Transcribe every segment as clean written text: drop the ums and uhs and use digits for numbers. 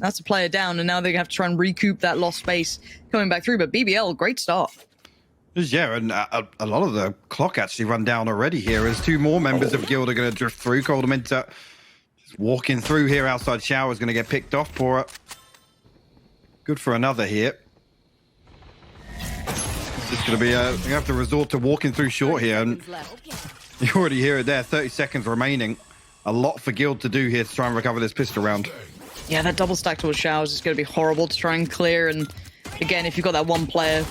That's a player down, and now they have to try and recoup that lost space coming back through. But BBL, great start. Yeah, and a lot of the clock actually run down already here as two more members of Guild are going to drift through. Coldamenta just walking through here outside Shower is going to get picked off. Pora. Good for another here. It's going to be, you have to resort to walking through short here. And you already hear it there, 30 seconds remaining. A lot for Guild to do here to try and recover this pistol round. Yeah, that double stack towards Showers is going to be horrible to try and clear. And again, if you've got that one player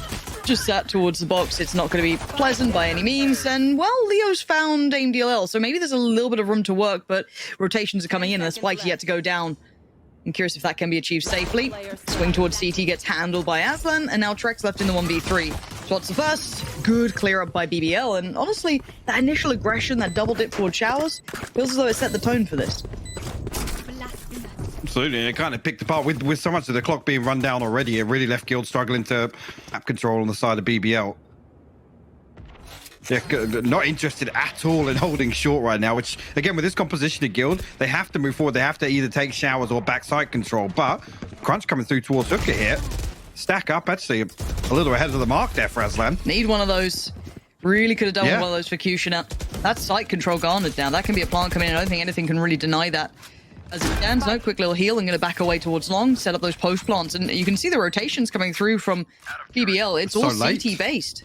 just sat towards the box, it's not going to be pleasant by any means. And, well, Leo's found aim DLL, so maybe there's a little bit of room to work, but rotations are coming in and the spike yet to go down. I'm curious if that can be achieved safely. Swing towards CT gets handled by Aslan, and now Trex left in the 1v3. Spots the first. Good clear up by BBL, and honestly, that initial aggression, that double dip towards Showers, feels as though it set the tone for this. Absolutely, it kind of picked apart with so much of the clock being run down already. It really left Guild struggling to map control on the side of BBL. They're not interested at all in holding short right now, which, again, with this composition of Guild, they have to move forward. They have to either take Showers or backside control. But Crunch coming through towards Hooker here. Stack up, actually, a little ahead of the mark there for Aslan. Need one of those. Really could have done one of those for Kushina. That's site control garnered now. That can be a plant coming in. I don't think anything can really deny that. As it stands, no quick little heal. I'm going to back away towards long, set up those post plants. And you can see the rotations coming through from BBL. It's all CT based.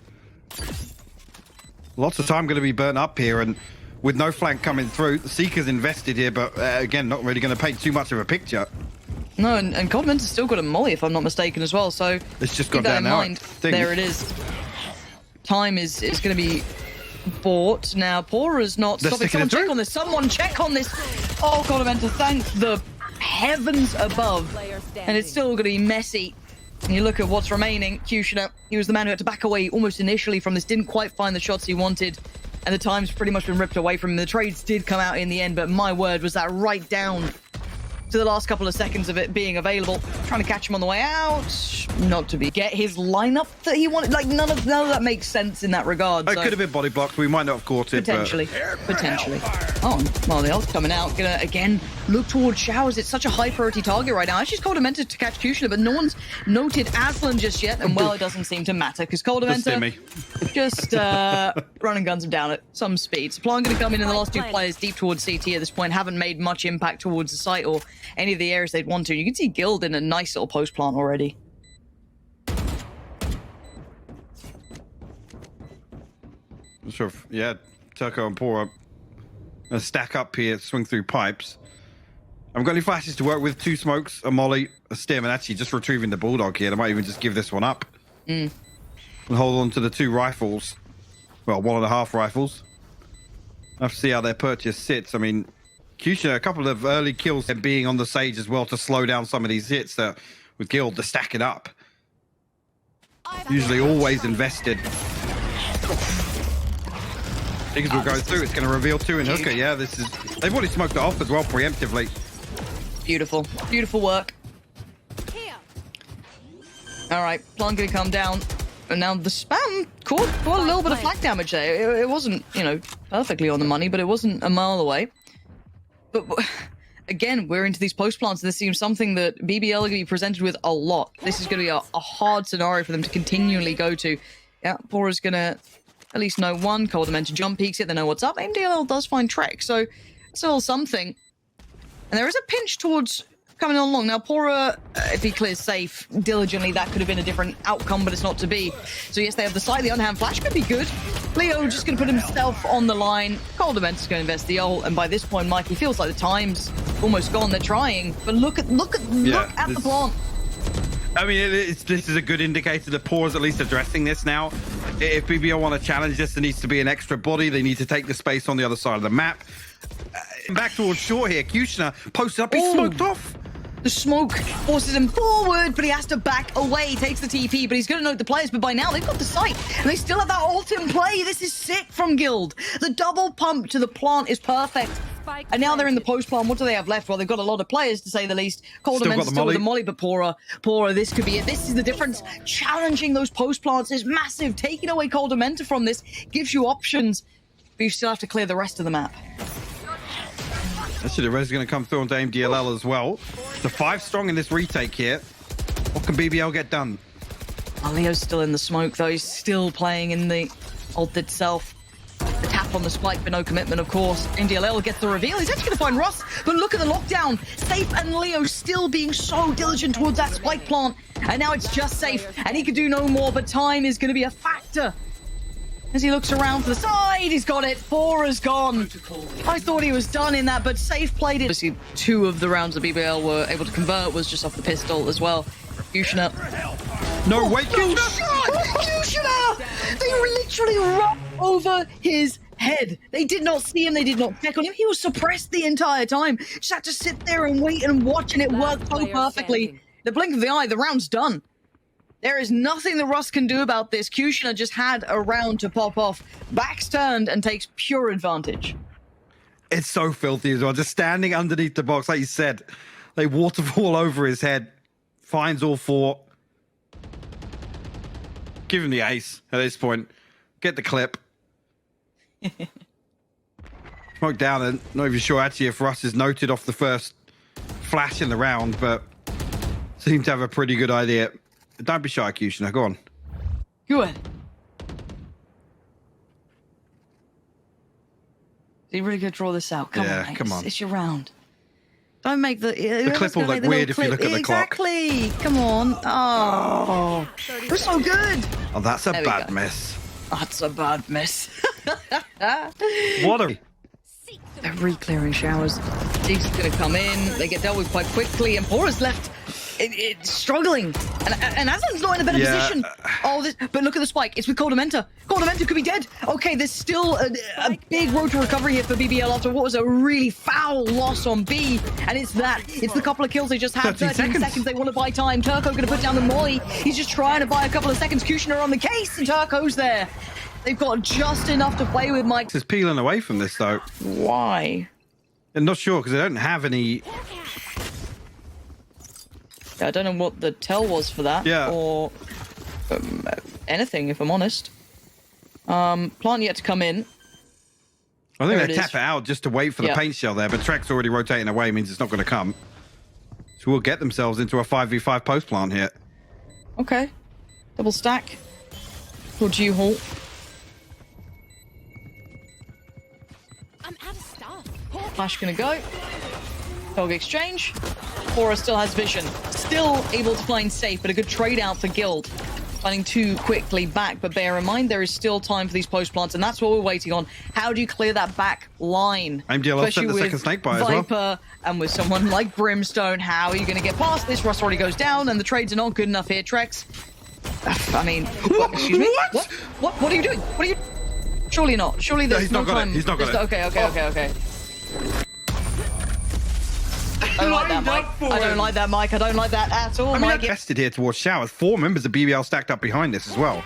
Lots of time going to be burnt up here, and with no flank coming through, the Seeker's invested here, but again, not really going to paint too much of a picture. No, and Coldamenta's still got a molly, if I'm not mistaken, as well. So it's just got down now. There it is. Time is going to be bought. Now, Pora's not stopping. Someone check on this. Someone check on this. Oh, Coldamenta, thank the heavens above. And it's still going to be messy. And you look at what's remaining. Kushina, he was the man who had to back away almost initially from this. Didn't quite find the shots he wanted. And the time's pretty much been ripped away from him. The trades did come out in the end, but my word, was that right down to the last couple of seconds of it being available. Trying to catch him on the way out. Not to be. Get his lineup that he wanted. Like, none of that makes sense in that regard. It could have been body blocked. We might not have caught it. Potentially. Potentially. Oh, well, the ult coming out. Gonna, again, look towards Showers. It's such a high priority target right now. Actually, Coldamenta to catch Kushina, but no one's noted Aslan just yet. And, well, it doesn't seem to matter because Coldamenta just running guns him down at some speed. Supply going to come in, and the last two players deep towards CT at this point haven't made much impact towards the site or any of the areas they'd want to. You can see Guild in a nice little post plant already. Sure. Yeah, Turco and Pora stack up here, swing through pipes. I've got any flashes to work with. 2 smokes, a molly, a stim, and actually just retrieving the bulldog here. They might even just give this one up and hold on to the 2 rifles. Well, 1.5 rifles. I have to see how their purchase sits. I mean, Kushina, a couple of early kills and being on the Sage as well to slow down some of these hits that with Guild to stack it up. Usually always invested. Things will go through. It's going to reveal 2 in Hooker. Yeah, this is. They've already smoked it off as well preemptively. Beautiful. Beautiful work. All right, plant going to come down. And now the spam caught a little bit of flak damage there. It wasn't, you know, perfectly on the money, but it wasn't a mile away. But again, we're into these post plants, and this seems something that BBL are going to be presented with a lot. This is going to be a hard scenario for them to continually go to. Yeah, Pora's going to at least know one. Coldamenta jump peeks it, they know what's up. MDLL does find Trek, so still something. And there is a pinch towards coming on along. Now, Pora, if he clears safe diligently, that could have been a different outcome, but it's not to be. So yes, they have the side. The underhand flash could be good. Leo just going to put himself on the line. Coldamenta's going to invest the ult, and by this point, Mikey feels like the time's almost gone. They're trying, but look at the plant. I mean, this is a good indicator that Pora's at least addressing this now. If BBL want to challenge this, there needs to be an extra body. They need to take the space on the other side of the map. Back towards shore here. Kushina posted up. He's smoked off. The smoke forces him forward, but he has to back away. He takes the TP, but he's going to note the players. But by now, they've got the site, and they still have that ult in play. This is sick from Guild. The double pump to the plant is perfect. And now they're in the post plant. What do they have left? Well, they've got a lot of players, to say the least. Coldamenta still with the molly, but Pora, this could be it. This is the difference. Challenging those post plants is massive. Taking away Coldamenta from this gives you options, but you still have to clear the rest of the map. Actually, the res is going to come through onto AIM-DLL as well. The 5 strong in this retake here. What can BBL get done? Oh, Leo's still in the smoke, though. He's still playing in the ult itself. The tap on the spike, but no commitment, of course. AIM-DLL gets the reveal. He's actually going to find Russ, but look at the lockdown. Safe and Leo still being so diligent towards that spike plant. And now it's just Safe, and he can do no more, but time is going to be a factor. As he looks around for the side, he's got it. 4 is gone. I thought he was done in that, but Safe played it. Obviously, 2 of the rounds that BBL were able to convert was just off the pistol as well. Kushner. No, wait, Kushner! They literally ran over his head. They did not see him. They did not check on him. He was suppressed the entire time. Just had to sit there and wait and watch, and it worked so perfectly. The blink of the eye, the round's done. There is nothing that Russ can do about this. Kushner just had a round to pop off. Back's turned and takes pure advantage. It's so filthy as well. Just standing underneath the box, like you said. They waterfall over his head. Finds all 4. Give him the ace at this point. Get the clip. Smoke down and not even sure actually if Russ is noted off the first flash in the round, but seemed to have a pretty good idea. Don't be shy, Kushner. Go on. Go ahead. You really gonna draw this out? Come on, mate. Come on. It's your round. Don't make the clip will look weird if you look at the clock. Exactly. Come on. Oh, we're so good. Oh, that's a bad miss. That's a bad miss. What a... They're re-clearing showers. Diggs is going to come in. They get dealt with quite quickly, and Pora's left struggling. And Aslan's not in a better position. Oh, but look at the spike. It's with Coldamenta. Coldamenta could be dead. Okay, there's still a big road to recovery here for BBL after what was a really foul loss on B. And it's that. It's the couple of kills they just had. 13 seconds. They want to buy time. Turco going to put down the molly. He's just trying to buy a couple of seconds. Kushner on the case, and Turco's there. They've got just enough to play with, Mike. Is peeling away from this, though. Why? I'm not sure, because they don't have any... Yeah, I don't know what the tell was for that. Yeah. Or anything, if I'm honest. Plant yet to come in. I think they tap it out just to wait for the paint shell there, but Trek's already rotating away, means it's not going to come. So we'll get themselves into a 5v5 post plant here. Okay. Double stack. Towards you, Hall. I'm out of stuff. Flash gonna go. Dog exchange. Pora still has vision. Still able to find Safe, but a good trade out for Guild. Finding 2 quickly back, but bear in mind there is still time for these post plants, and that's what we're waiting on. How do you clear that back line? AIM-DLL sent the second snake bite as well. Viper and with someone like Brimstone, how are you going to get past this? Russ already goes down, and the trades are not good enough here. Trex. I mean, excuse me? What? What are you doing? What are you... Surely not. Surely there's no time. He's not got it. Okay. I don't like that, Mike. I don't like that, Mike. I don't like that at all, I mean, Mike. they're tested here towards showers. 4 members of BBL stacked up behind this as well.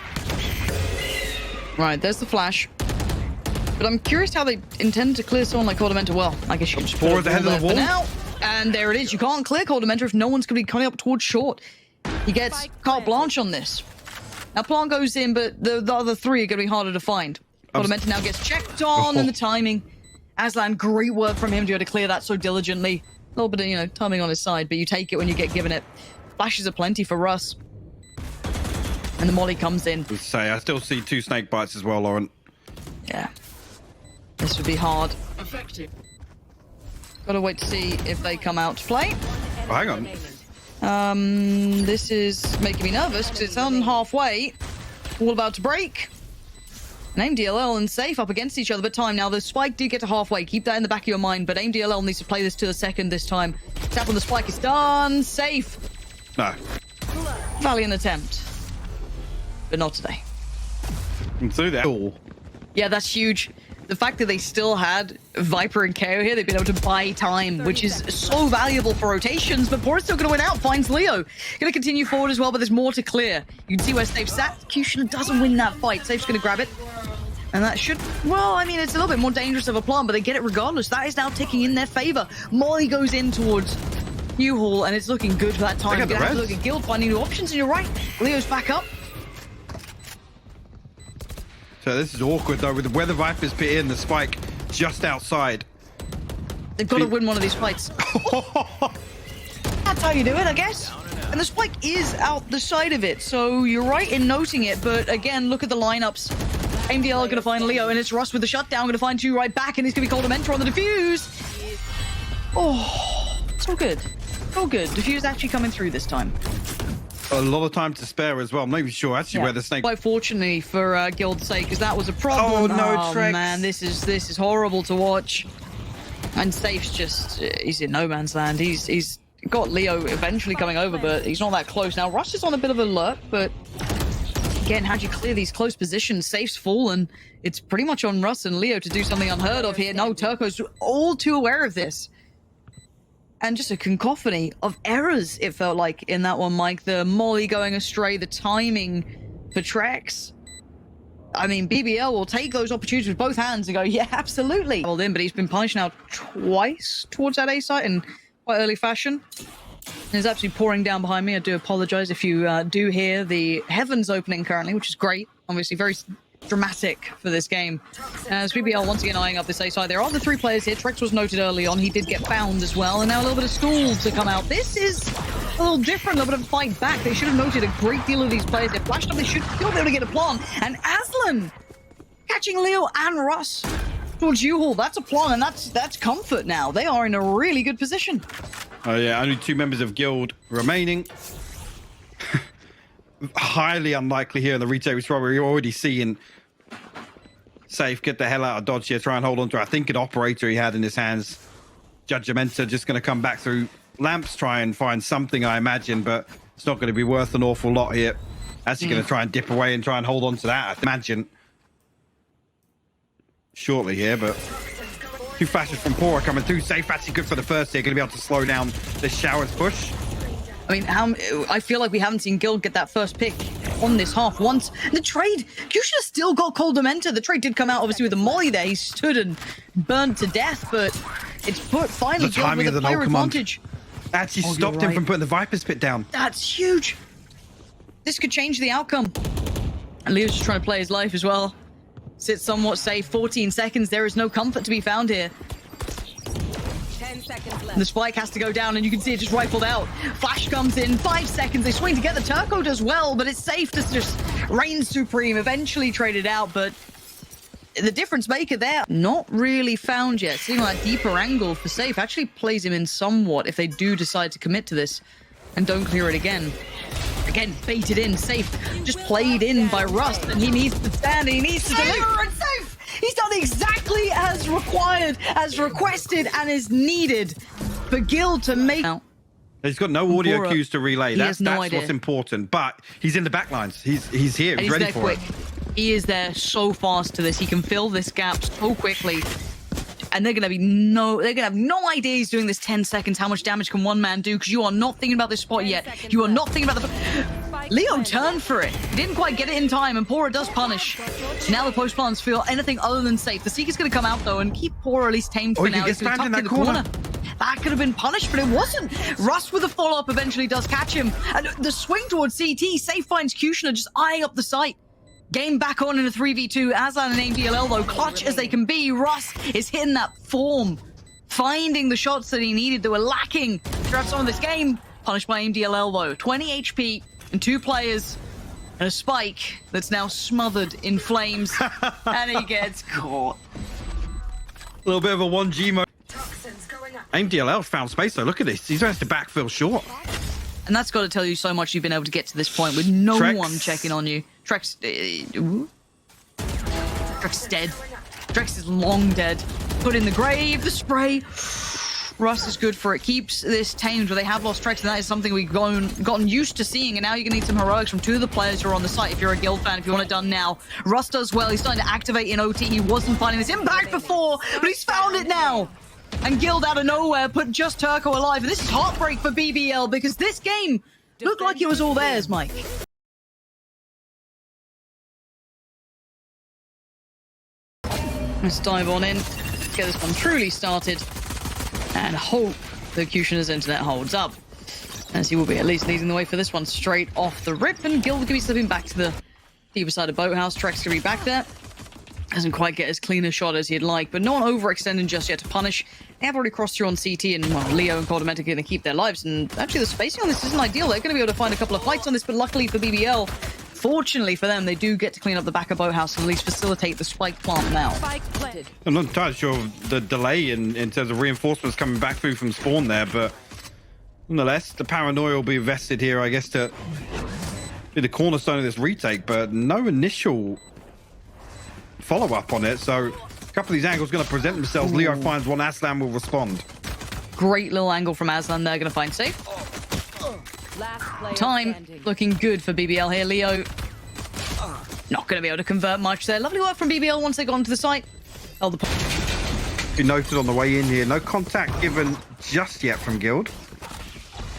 Right, there's the flash. But I'm curious how they intend to clear someone like Coldamenta. Well, I guess you can just put it ahead of the wall for now. And there it is. You can't clear Coldamenta if no one's going to be coming up towards short. He gets carte blanche on this. Now, Plant goes in, but the other 3 are going to be harder to find. Coldamenta now gets checked on, and the timing. Aslan, great work from him to be able to clear that so diligently. A little bit of, you know, timing on his side, but you take it when you get given it. Flashes are plenty for Russ. And the molly comes in. I still see 2 snake bites as well, Lauren. Yeah. This would be hard. Effective. Gotta wait to see if they come out to play. Oh, hang on. This is making me nervous because it's on halfway. All about to break. And AIM-DLL and Safe up against each other, but time now. The spike do get to halfway. Keep that in the back of your mind, but AIM-DLL needs to play this to the second this time. Tap on the spike is done. Safe. No. Valiant attempt. But not today. And through that. Yeah, that's huge. The fact that they still had Viper and KO here, they've been able to buy time, which is so valuable for rotations, but Pora's still going to win out, finds Leo. Going to continue forward as well, but there's more to clear. You can see where Safe sat. Kushner doesn't win that fight. Safe's going to grab it. And that should, well, I mean, it's a little bit more dangerous of a plan, but they get it regardless. That is now ticking in their favor. Molly goes in towards Newhall, and it's looking good for that time. You're going to have to look at Guild, finding new options, and you're right. Leo's back up. So this is awkward though, with where the Vipers put in the spike just outside. They've got to win one of these fights. That's how you do it, I guess. And the spike is out the side of it, so you're right in noting it. But again, look at the lineups. AMDL are going to find Leo, and it's Russ with the shutdown. Going to find 2 right back, and he's going to be called a mentor on the defuse. Oh, it's all good. All good. Defuse actually coming through this time. A lot of time to spare as well. I'm not even sure actually where the snake. Quite fortunately for Guild's sake, because that was a problem. Oh no, Trex. Man, this is horrible to watch. And Safe's just he's in no man's land. He's got Leo eventually coming over, but he's not that close. Now Rush is on a bit of a lurk, but again, how do you clear these close positions? Safe's fallen. It's pretty much on Russ and Leo to do something unheard of here. No, Turco's all too aware of this. And just a cacophony of errors, it felt like, in that one, Mike. The molly going astray, the timing for Trex. I mean, BBL will take those opportunities with both hands and go, yeah, absolutely. Hold in, but he's been punished now twice towards that A site in quite early fashion. It's absolutely pouring down behind me. I do apologize if you do hear the heavens opening currently, which is great. Obviously, very dramatic for this game. As BBL once again eyeing up this A side. There are the 3 players here. Trex was noted early on. He did get found as well. And now a little bit of stall to come out. This is a little different, a little bit of a fight back. They should have noted a great deal of these players. They flashed up. They should still be able to get a plant. And Aslan catching Leo and Russ towards U-Haul. That's a plant, and that's comfort now. They are in a really good position. Oh yeah, only 2 members of Guild remaining. Highly unlikely here in the retail spot. We're already seeing Safe get the hell out of dodge here, try and hold on to, I think, an operator he had in his hands. Judgmenta just going to come back through lamps, try and find something, I imagine, but it's not going to be worth an awful lot here. As he's going to try and dip away and try and hold on to that, I imagine. Shortly here, but 2 flashes from Pora coming through. Safe actually good for the first here, going to be able to slow down this Showers push. I mean, I feel like we haven't seen Guild get that first pick on this half once. The trade, Kusha still got cold Dementa. The trade did come out obviously with a molly there. He stood and burned to death, but it's put finally Guild with a player advantage. Actually stopped him from putting the Viper's Pit down. That's huge. This could change the outcome. And Leo's just trying to play his life as well. Sits somewhat safe. 14 seconds. There is no comfort to be found here. 10 seconds left. The spike has to go down, and you can see it just rifled out. Flash comes in, 5 seconds. They swing together. Turco does well, but it's safe to just reign supreme. Eventually traded out, but the difference maker there, not really found yet. Seeing that deeper angle for Safe actually plays him in somewhat if they do decide to commit to this and don't clear it again. Again, baited in. Safe just played in by Rust, and he needs to stand, and he needs to deliver, and Safe! He's done exactly as required, as requested, and is needed for Guild to make... He's got no audio cues to relay. That's idea. what's important. But he's in the back lines. He's here. He's ready for it. He is there so fast to this. He can fill this gap so quickly. And they're gonna have no idea he's doing this 10 seconds. How much damage can one man do? Because you are not thinking about this spot yet. You are not thinking about the... Leo turned for it. He didn't quite get it in time, and Pora does punish. Now the post plants feel anything other than safe. The Seeker's gonna come out though and keep Pora at least tamed for now. He's gonna tuck in the corner. That could have been punished, but it wasn't. Rust with a follow-up eventually does catch him. And the swing towards CT, Safe finds Kushner just eyeing up the site. Game back on in a 3v2. Aslan and AMDL though, clutch as they can be. Russ is hitting that form, finding the shots that he needed that were lacking throughout some of this game. Punished by AMDL though. 20 HP and 2 players and a spike that's now smothered in flames. And he gets caught. A little bit of a 1G mode. AMDL found space though. Look at this. He's managed to backfill short. And that's got to tell you so much. You've been able to get to this point with no one checking on you. Trex, Trex dead. Trex is long dead. Put in the grave, the spray. Rust is good for it. Keeps this tamed where they have lost Trex, and that is something we've gotten used to seeing. And now you're going to need some heroics from 2 of the players who are on the site if you're a Guild fan, if you want it done now. Rust does well. He's starting to activate in OT. He wasn't finding this impact before, but he's found it now. And Guild out of nowhere put just Turco alive. And this is heartbreak for BBL because this game looked like it was all theirs, Mike. Let's dive on in, get this one truly started, and hope the Kushner's internet holds up. As he will be at least leading the way for this one straight off the rip, and Guild will be slipping back to the deeper side of Boathouse. Trex going to be back there. Doesn't quite get as clean a shot as he'd like, but not overextending just yet to punish. They have already crossed through on CT, and well, Leo and Cordamenta are going to keep their lives. And actually, the spacing on this isn't ideal. They're going to be able to find a couple of fights on this, but luckily for BBL, fortunately for them, they do get to clean up the back of Boathouse and at least facilitate the spike plant now. Spike planted. I'm not entirely sure of the delay in terms of reinforcements coming back through from spawn there, but nonetheless, the paranoia will be invested here, I guess, to be the cornerstone of this retake, but no initial follow-up on it. So a couple of these angles going to present themselves. Leo finds one, Aslan will respond. Great little angle from Aslan. They're going to find safe. Last player Time standing. looking good for BBL here. Leo not going to be able to convert much there. Lovely work from BBL once they got onto the site. Held the Be noted on the way in here. No contact given just yet from Guild.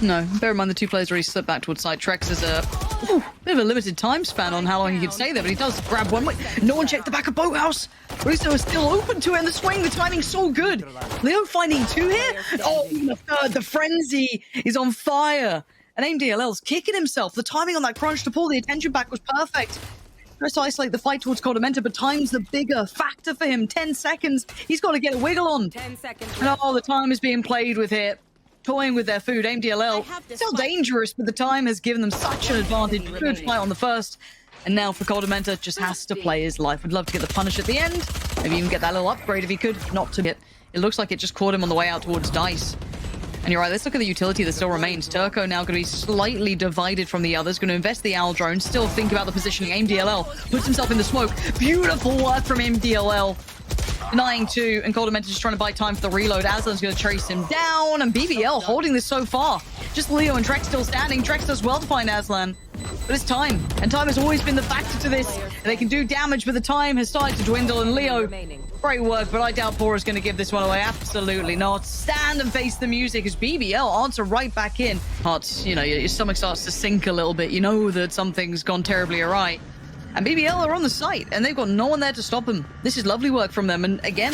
No, bear in mind the two players already slipped back towards side. Trex is a bit of a limited time span on how long he can stay there, but he does grab one. Wait, no one checked the back of Boathouse. Russo is still open to it, and the swing, the timing's so good. Leo finding two here. Oh, even the third. The frenzy is on fire. And AIM-DLL's kicking himself. The timing on that crunch to pull the attention back was perfect. Tries to isolate the fight towards Cordamenta, but time's the bigger factor for him. 10 seconds. He's got to get a wiggle on. 10 seconds And left. oh, the time is being played with here. Toying with their food. AIM-DLL still dangerous, but the time has given them such an advantage. Good fight on the first. And now for Cordamenta, just has to play his life. Would love to get the punish at the end. Maybe even get that little upgrade if he could. Not to get. It looks like it just caught him on the way out towards Dice. And you're right, let's look at the utility that still remains. Turco now going to be slightly divided from the others. Going to invest the owl drone. Still think about the positioning. AIM-DLL puts himself in the smoke. Beautiful work from AIM-DLL. Denying two, and Cordamenta just trying to buy time for the reload. Aslan's going to trace him down, and BBL holding this so far. Just Leo and Trex still standing. Trex does well to find Aslan. But it's time, and time has always been the factor to this. And they can do damage, but the time has started to dwindle, and Leo, great work, but I doubt Pora's going to give this one away. Absolutely not. Stand and face the music as BBL answer right back in. Hearts, you know, your stomach starts to sink a little bit. You know that something's gone terribly awry. And BBL are on the site, and they've got no one there to stop them. This is lovely work from them, and again,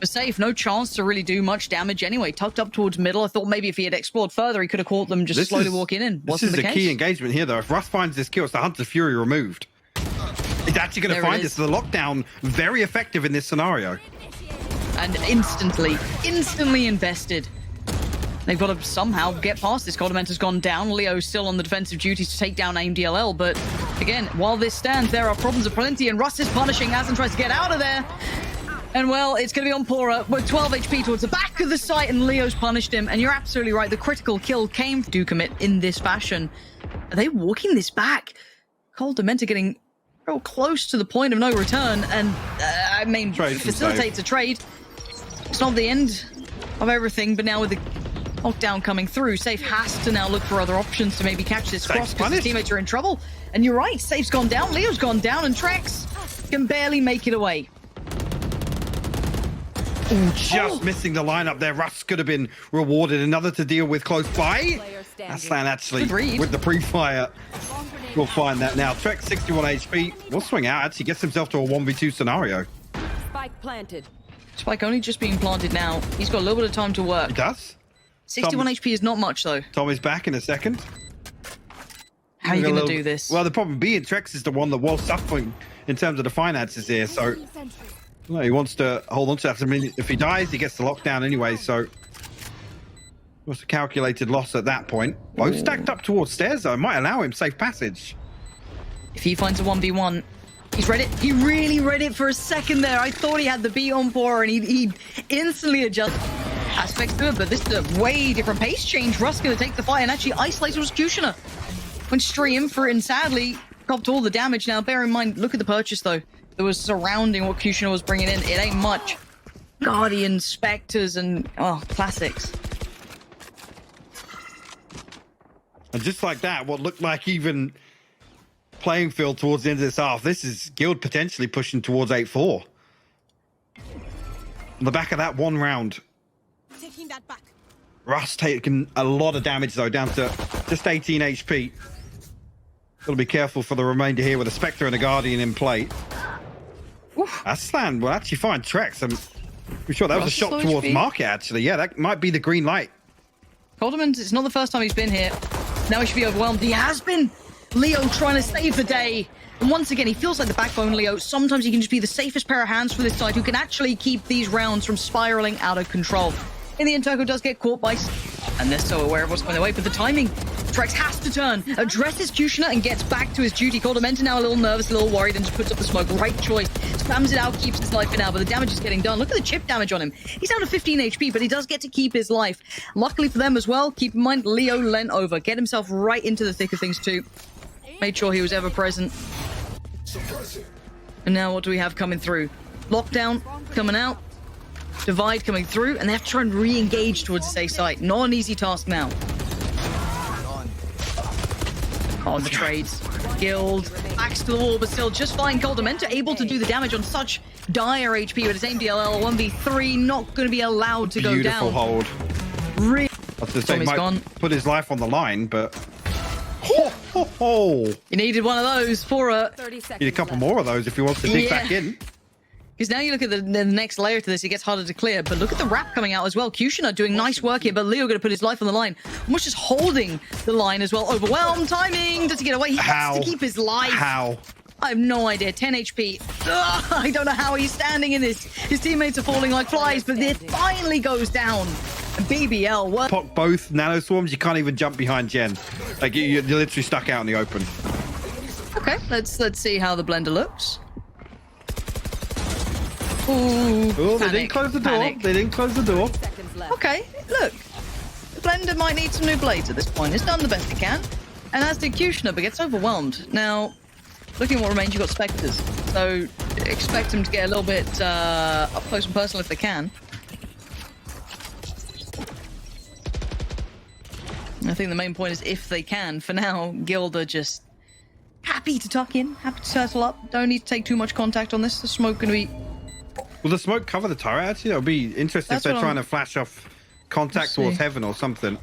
for safe, no chance to really do much damage anyway. Tucked up towards middle. I thought maybe if he had explored further, he could have caught them just slowly walking in. This is the key engagement here, though. If Russ finds this kill, it's the Hunter's Fury removed. He's actually going to find this. The lockdown, very effective in this scenario. And instantly invested. They've got to somehow get past this. Cordamenta's gone down. Leo's still on the defensive duties to take down AIM-DLL. But again, while this stands, there are problems aplenty, and Russ is punishing. Aslan tries to get out of there. And well, it's going to be on Pora with 12 HP towards the back of the site, and Leo's punished him. And you're absolutely right. The critical kill came to commit in this fashion. Are they walking this back? Cordamenta getting real close to the point of no return, and I mean, facilitates a trade. It's not the end of everything, but now with the lockdown coming through, Safe has to now look for other options to maybe catch this cross because his teammates are in trouble. And you're right, Safe's gone down, Leo's gone down, and Trex can barely make it away. Ooh, just missing the lineup there. Russ could have been rewarded. Another to deal with close by. Aslan actually with the pre-fire. We'll find that now. Trex 61 HP. Will swing out. Actually gets himself to a 1v2 scenario. Spike planted. Spike only just being planted now. He's got a little bit of time to work. He does. 61 HP is not much though. Tom is back in a second. How are you going to do this? Well, the problem being Trex is the one that was suffering in terms of the finances here. So well, he wants to hold on to that. I mean, if he dies, he gets the lockdown anyway. So what's a calculated loss at that point? Both stacked up towards stairs, though. It might allow him safe passage. If he finds a 1v1, he's read it. He really read it for a second there. I thought he had the beat on Pora, and he instantly adjusted aspects to it, but this is a way different pace change. Russ going to take the fight and actually isolate his Executioner. Went straight in for it, and sadly, copped all the damage. Now, bear in mind, look at the purchase, though. That was surrounding what Executioner was bringing in. It ain't much. Guardian, Spectres, and, oh, classics. And just like that, what looked like even playing field towards the end of this half, this is Guild potentially pushing towards 8-4. On the back of that one round, Taking that back. Russ taking a lot of damage, though, down to just 18 HP. Got to be careful for the remainder here with a Spectre and a Guardian in play. Aslan will actually find Trex. I'm pretty sure that was a shot towards market, actually. Yeah, that might be the green light. Cordamenta, it's not the first time he's been here. Now he should be overwhelmed. He has been. Leo trying to save the day. And once again, he feels like the backbone, Leo. Sometimes he can just be the safest pair of hands for this side who can actually keep these rounds from spiraling out of control. In the end, Turco does get caught by... And they're so aware of what's going their way, but the timing... Trex has to turn, addresses Kushner, and gets back to his duty. Coldamenta now a little nervous, a little worried, and just puts up the smoke. Right choice. Spams it out, keeps his life for now, but the damage is getting done. Look at the chip damage on him. He's down to 15 HP, but he does get to keep his life. Luckily for them as well, keep in mind, Leo leant over. Get himself right into the thick of things too. Made sure he was ever present. And now what do we have coming through? Lockdown coming out. Divide coming through, and they have to try and re-engage towards this A site. Not an easy task now. Oh, the trades. Guild. Backs to the wall, but still just fine. Coldamenta able to do the damage on such dire HP with his aim DLL. 1v3, not going to be allowed to go down. Beautiful hold. Really? I was gonna say, might gone. put his life on the line, but... Ho, ho, ho. You needed one of those for a... 30 seconds Need a couple left. more of those if he wants to dig back in. Because now you look at the next layer to this, it gets harder to clear. But look at the wrap coming out as well. Kushner doing nice work here, but Leo going to put his life on the line. Almost just holding the line as well. Overwhelmed, timing, does he get away? He has to keep his life. How? I have no idea. 10 HP. Ugh, I don't know how he's standing in this. His teammates are falling like flies, but it finally goes down. And BBL, what? Pop both nano swarms, you can't even jump behind Jen. Like, you're literally stuck out in the open. Okay, let's see how the blender looks. Ooh, Oh, they didn't close the door. panic. They didn't close the door. Seconds left. Okay, look. The blender might need some new blades at this point. It's done the best it can. And as did Kushner, but gets overwhelmed. Now, looking at what remains, you've got Spectres. So, expect them to get a little bit up close and personal if they can. I think the main point is if they can. For now, Guild are just happy to tuck in, happy to turtle up. Don't need to take too much contact on this. The smoke going to be... Will the smoke cover the turret? Actually, it'll be interesting That's if they're what trying I'm- to flash off contact We'll towards see. heaven or something.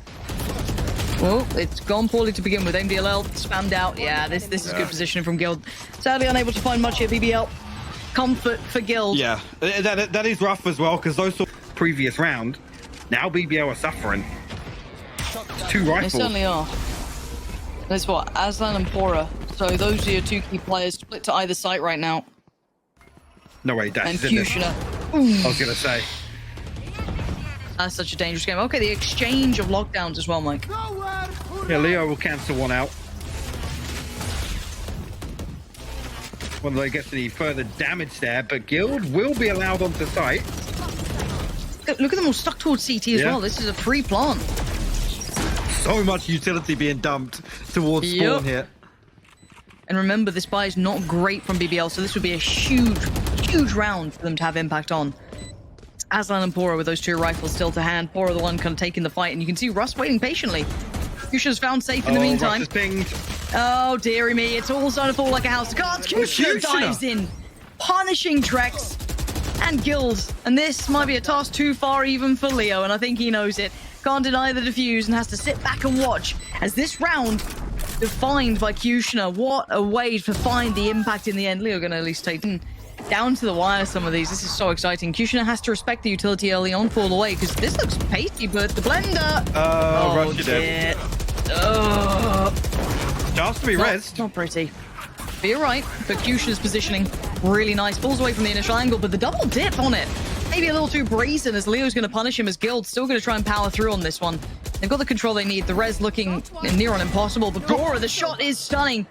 Well, it's gone poorly to begin with. MDLL spammed out. Yeah, this is good positioning from Guild. Sadly unable to find much here, BBL. Comfort for Guild. Yeah, that is rough as well, because those sort of previous round, now BBL are suffering. Two They rifles. certainly are. There's what? Aslan and Pora. So those are your two key players split to either site right now. No way, And that's in there. Kushner. I was gonna say. That's such a dangerous game. Okay, the exchange of lockdowns as well, Mike. Yeah, Leo will cancel one out. Whether they get any further damage there, but Guild will be allowed onto site. Look at them all stuck towards CT as Yeah. well. This is a free plant. So much utility being dumped towards spawn Yep. here. And remember, this buy is not great from BBL, so this would be a huge round for them to have impact on. It's Aslan and Pora with those two rifles still to hand. Pora the one kind of taking the fight, and you can see Russ waiting patiently. Kushner's found safe in the meantime. Rush is pinged. Oh, dearie me, it's all starting to fall like a house of cards. Kushner Kushner. dives in, punishing Trex and Guild. And this might be a task too far even for Leo, and I think he knows it. Can't deny the defuse and has to sit back and watch as this round defined by Kushner. What a way to find the impact in the end. Leo gonna at least take down to the wire some of these. This is so exciting. Kushner has to respect the utility early on all the way because this looks pasty, but the blender. Oh, Oh, Rush is dead. dear. Oh. Chance to be rezzed. Not pretty. But you're right. But Kushner's positioning really nice. Pulls away from the initial angle, but the double dip on it. Maybe a little too brazen as Leo's going to punish him as Guild. Still going to try and power through on this one. They've got the control they need. The res looking near on impossible. But Dora, the shot is stunning.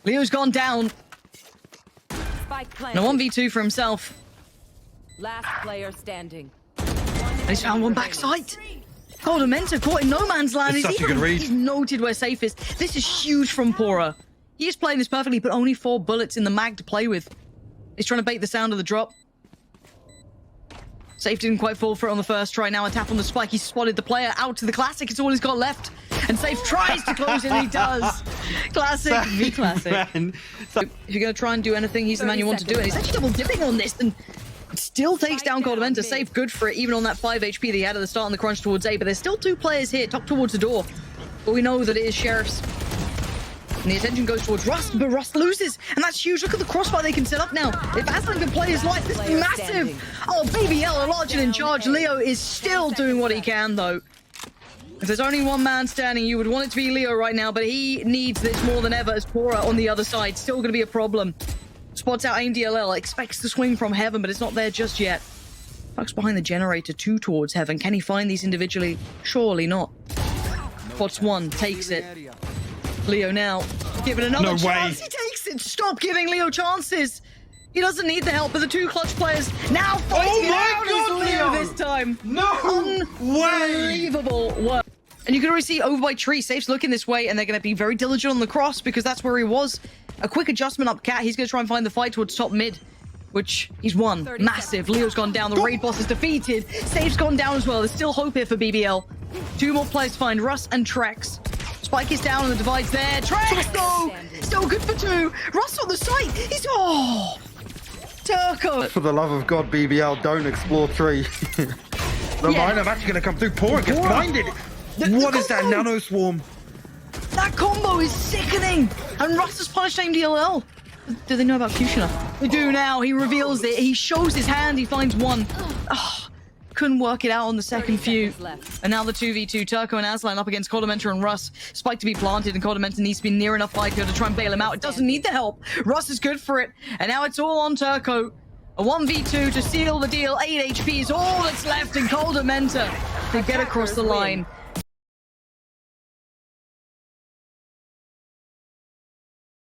Leo's gone down. Spike planted. And a 1v2 for himself. Last player standing. And he's found one back site. Coldamenta caught in no man's land. It's such a good read. He's noted where safe is. This is huge from Pora. He is playing this perfectly, but only 4 bullets in the mag to play with. He's trying to bait the sound of the drop. Safe didn't quite fall for it on the first try. Now a tap on the spike. He spotted the player out to the classic. It's all he's got left. And Safe tries to close it, and he does. Classic v classic. Man. So if you're going to try and do anything, he's the man you want to do it. He's actually double dipping on this and still takes down Coldamenta. Safe good for it, even on that 5 HP that he had at the start on the crunch towards A. But there's still 2 players here, tucked towards the door. But we know that it is Sheriff's. And the attention goes towards Rust, but Rust loses. And that's huge. Look at the crossfire they can set up now. If Aslan can play his life, this is massive. Oh, BBL are large and in charge. Leo is still doing what he can, though. If there's only one man standing, you would want it to be Leo right now, but he needs this more than ever as Pora on the other side. Still going to be a problem. Spots out aim DLL, expects to swing from Heaven, but it's not there just yet. Fuck's behind the generator, 2 towards Heaven. Can he find these individually? Surely not. Spots 1, takes it. Leo now, give it another chance. way. He takes it. Stop giving Leo chances. He doesn't need the help of the 2 clutch players. Now fighting it out as Leo this time. No way. Unbelievable work. And you can already see over by tree. Safe's looking this way, and they're going to be very diligent on the cross because that's where he was. A quick adjustment up cat. He's going to try and find the fight towards top mid, which he's won. Massive. Leo's gone down. The raid boss is defeated. Safe's gone down as well. There's still hope here for BBL. 2 more players to find. Russ and Trex. Spike is down and the divide's there. Trex, go! Still good for 2. Russ on the site. He's... Oh! Turco. For the love of God, BBL, don't explore tree. The Rhino actually going to come through. Pora gets blinded. What is that nano swarm? That combo is sickening. And Russ has punished aim DLL. Do they know about Kushner? They do now. He reveals it. He shows his hand. He finds 1. Oh, couldn't work it out on the second few. And now the 2v2. Turco and Aslan up against Codamenta and Russ. Spike to be planted, and Codamenta needs to be near enough fight to try and bail him out. It doesn't need the help. Russ is good for it. And now it's all on Turco. A 1v2 to seal the deal. 8 HP is all that's left in Codamenta to get across the line.